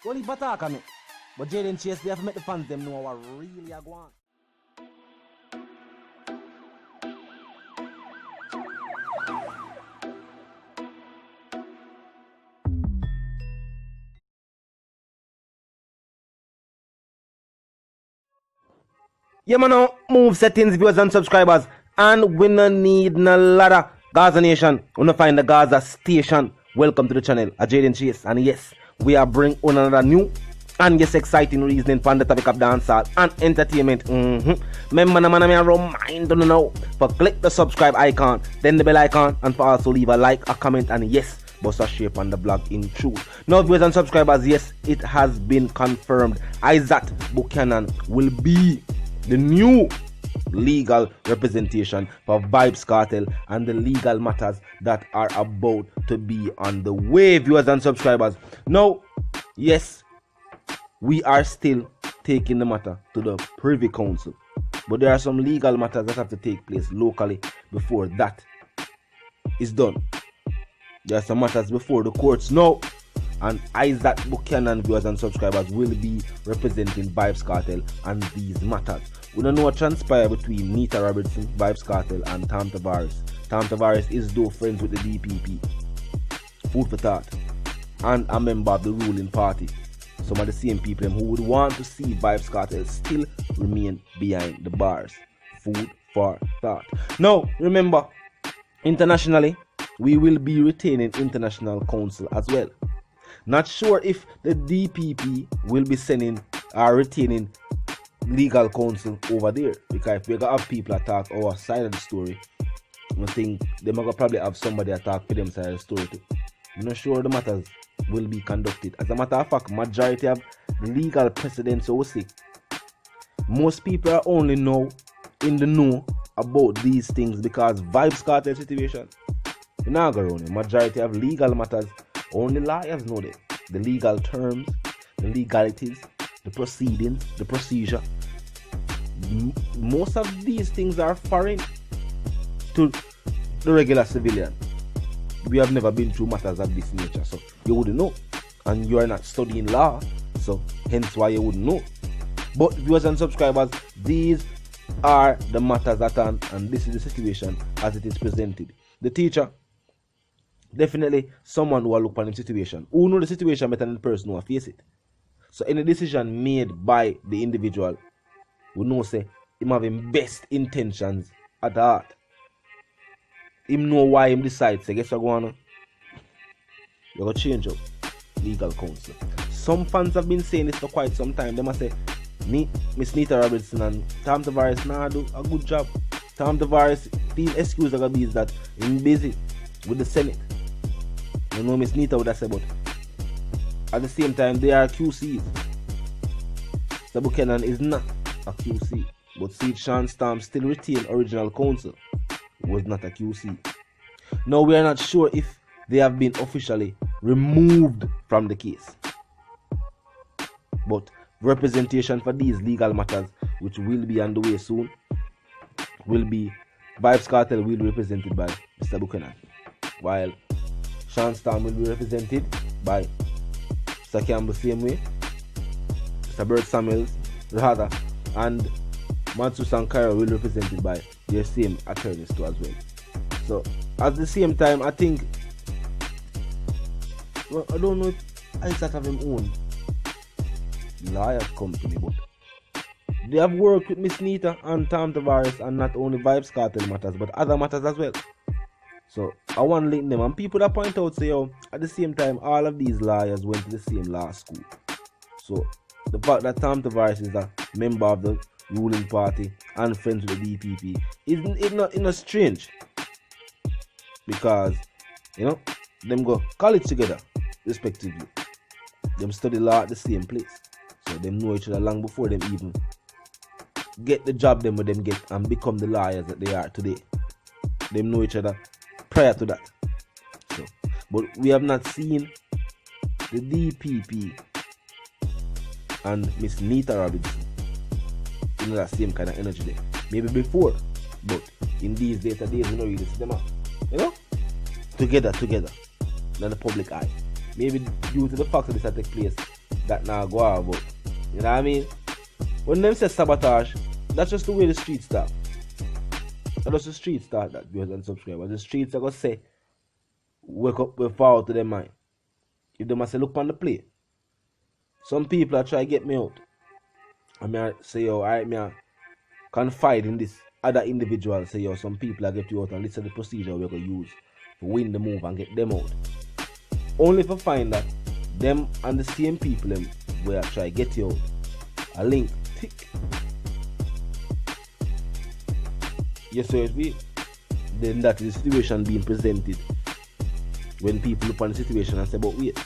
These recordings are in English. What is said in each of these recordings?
Don't leave attack on me. But Jayden Chase, they have to make the fans them know what really are going. Yeah, man, now move settings, viewers and subscribers. And we no need no ladder. Gaza Nation, we no find the Gaza station. Welcome to the channel, Jayden Chase. And yes, we are bringing on another new and yes, exciting reasoning for the topic of dancehall and entertainment. Remember, man, I remind you now for click the subscribe icon, then the bell icon, and for also leave a like, a comment, and yes, bust a share on the blog in truth. Now, viewers and subscribers, yes, it has been confirmed. Isaac Buchanan will be the new legal representation for Vybz Kartel and the legal matters that are about to be on the way, viewers and subscribers. Now, yes, we are still taking the matter to the Privy Council, but there are some legal matters that have to take place locally before that is done. There are some matters before the courts now, and Isaac Buchanan, viewers and subscribers, will be representing Vybz Kartel and these matters. We don't know what transpired between Nita Robertson, Vybz Kartel, and Tom Tavares. Tom Tavares is though friends with the DPP. Food for thought. And a member of the ruling party. Some of the same people who would want to see Vybz Kartel still remain behind the bars. Food for thought. Now, remember, internationally, we will be retaining international counsel as well. Not sure if the DPP will be sending or retaining legal counsel over there, because if we got have people attack our side of the story, I think they might probably have somebody attack for them side of the story too. I'm not sure the matters will be conducted. As a matter of fact, majority of legal precedents will see. Most people are only now in the know about these things because Vybz Kartel situation. You know, majority of legal matters, only lawyers know them. The legal terms, the legalities, the proceedings, the procedure. Most of these things are foreign to the regular civilian. We have never been through matters of this nature, so you wouldn't know. And you are not studying law, so hence why you wouldn't know. But viewers and subscribers, these are the matters at hand, and this is the situation as it is presented. The teacher, definitely someone who will look upon the situation, who know the situation better than the person who will face it. So any decision made by the individual, we know say him having best intentions at heart. Him know why him decides, say guess what going on? You're going to change up legal counsel. Some fans have been saying this for quite some time. They must say, Miss Nita Robertson and Tom Tavares nah do a good job. Tom Tavares, the excuse are going to be is that he's busy with the Senate. You know Miss Nita would have said, but at the same time, they are QCs. So Buchanan is not a QC, but see Sean Storm still retain original counsel. Was not a QC. Now we are not sure if they have been officially removed from the case. But representation for these legal matters, which will be on the way soon, will be Vybz Kartel will be represented by Mr. Buchanan, while Sean Storm will be represented by Mr. Campbell same way, Mr. Bert Samuels, rather, and Matsu Sankara will be represented by their same attorneys too as well. So at the same time, I think, well, I don't know if Isaac have his own lawyer company, but they have worked with Miss Nita and Tom Tavares, and not only Vybz Kartel matters, but other matters as well. So I want to link them, and people that point out say, yo, at the same time, all of these lawyers went to the same law school. So the fact that Tom Tavares is a member of the ruling party and friends with the DPP is not strange, because you know them go college together respectively. Them study law at the same place, so them know each other long before them even get the job them with them get and become the lawyers that they are today. Them know each other prior to that. So, but we have not seen the DPP and Miss Nita Robertson in that same kind of energy there. Maybe before, but in these later days we don't really see them out, you know, together in the public eye. Maybe due to the fact that this has taken place that now go out, but you know what I mean? When them say sabotage, that's just the way the streets start. That's just the streets start, that viewers and subscribers. The streets are gonna say, wake up, we forward to their mind. If they must say, look on the play. Some people are trying to get me out. I mean, I say, yo, alright, me I confide in this other individual. Say, yo, some people are get you out and this is the procedure we're gonna use to win the move and get them out. Only if I find that them and the same people them where I try to get you out, a link, tick. Yes, so it be. Then that is the situation being presented. When people look on the situation and say, but wait,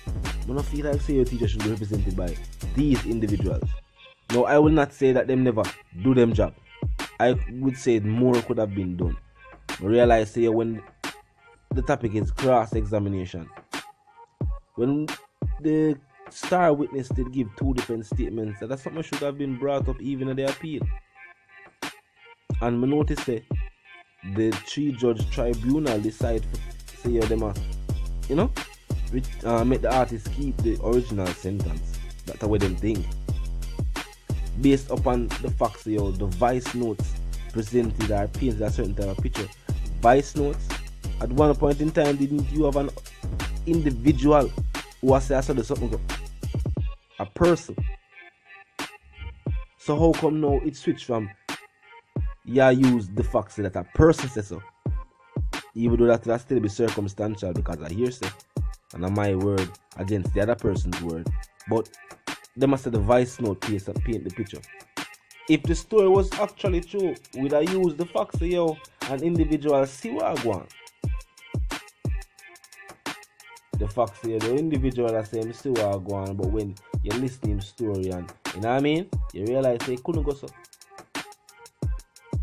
I don't feel like say your teacher should be represented by these individuals. No, I will not say that them never do them job. I would say more could have been done. I realize say when the topic is cross-examination, when the star witness did give two different statements, that's something should have been brought up even in the appeal. And I noticed that the 3-judge tribunal decide for say them make the artist keep the original sentence. That's what them think. Based upon the facts, the vice notes presented or painted a certain type of picture. Vice notes, at one point in time, didn't you have an individual who was saying something? A person. So how come now it switched from use the facts that a person says so? Even though that will still be circumstantial because I hearsay and my word against the other person's word. But they must have the vice note paint the picture. If the story was actually true, would I use the facts an individual see what I want? The facts the individual are saying see what I want, but when you're listening to story and you know what I mean, you realize they couldn't go so.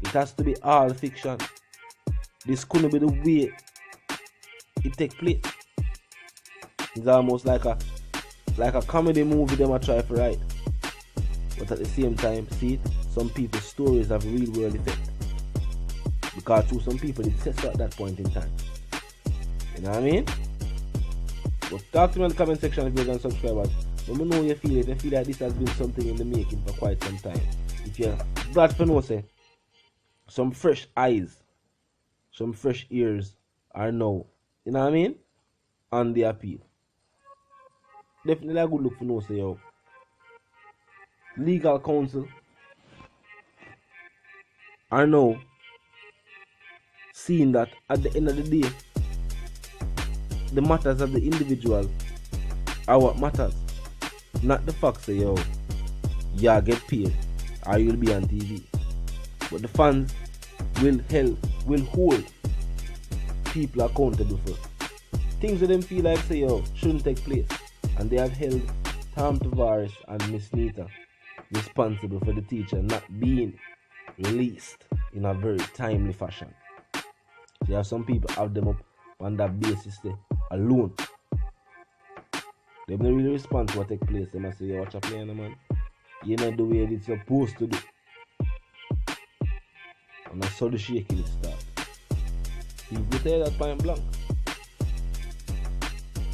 It has to be all fiction. This couldn't be the way it take place. It's almost like a comedy movie them I try to write. But at the same time, see it, some people's stories have real world effect. Because to some people it sets at that point in time. You know what I mean? But talk to me in the comment section if you're going to subscribers. Let me know how you feel. If you feel like this has been something in the making for quite some time. If you're glad for know say some fresh eyes, some fresh ears are now, you know what I mean, on the appeal. Definitely a good look for no say legal counsel are now seeing that at the end of the day the matters of the individual are what matters, not the facts say get paid or you'll be on TV. But the fans will hold people accountable for things that them feel like say shouldn't take place. And they have held Tom Tavares and Miss Nita responsible for the teacher not being released in a very timely fashion. So you have some people have them up on that basis alone. They don't really respond to what take place. They must say, watch a playing man. You know the way it's supposed to do. And I saw the shaking start. People say that point blank.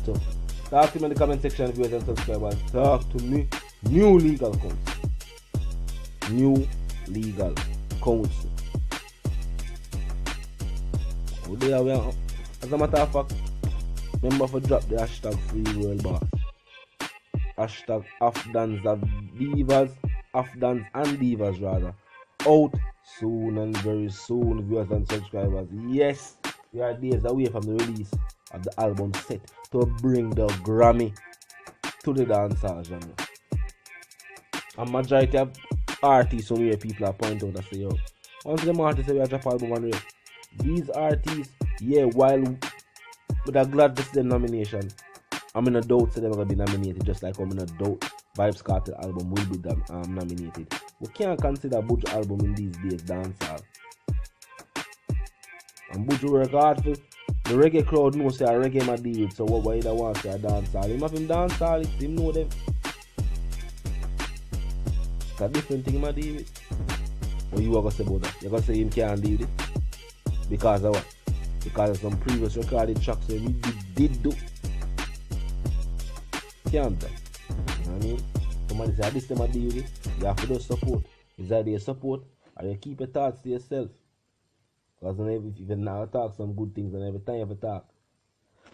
So talk to me in the comment section if you guys and subscribers. Talk to me. New legal counsel. New legal counsel. As a matter of fact, remember to drop the hashtag free world boss. Hashtag Afghans and Divas. Afghans and Divas rather. Out soon and very soon, viewers and subscribers. Yes, we are days away from the release of the album set to bring the Grammy to the dancehall genre. A majority of artists where people are pointing out and say, once them artists say we are drop album and rate, these artists, while with a glad to see them nomination, I'm in a doubt say they're going to be nominated, just like I'm in a doubt Vybz Kartel album will be nominated. We can't consider Buju album in these days dancehall. And Buju work hard for the reggae crowd knows say a reggae ma deal with, so why they want to say a dancehall? Him have him dancehall, it's him know them. It's a different thing ma deal with. What you are going to say about that? You're going to say him can't deal with it? Because of what? Because of some previous recorded tracks that we did do. Can't that? mean? Somebody say, this them a deal with, you have to do support. Is that your support, or you keep your thoughts to yourself? Because if you now talk some good things, and every time you have a talk.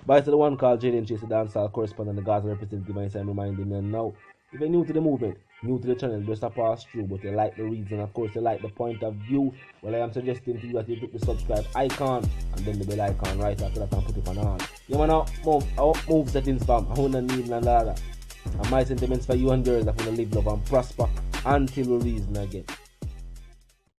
But it's the one called Jayden, she's the dancehall correspondent, the Gaza representative, and I'm reminding you now. If you're new to the movement, new to the channel, just a pass through, but you like the reason, of course, you like the point of view, well, I am suggesting to you that you click the subscribe icon and then the bell icon right after that and put it on all. You wanna move settings fam, I wanna need none of that. And my sentiments for you and girls that wanna live, love and prosper until we reason again.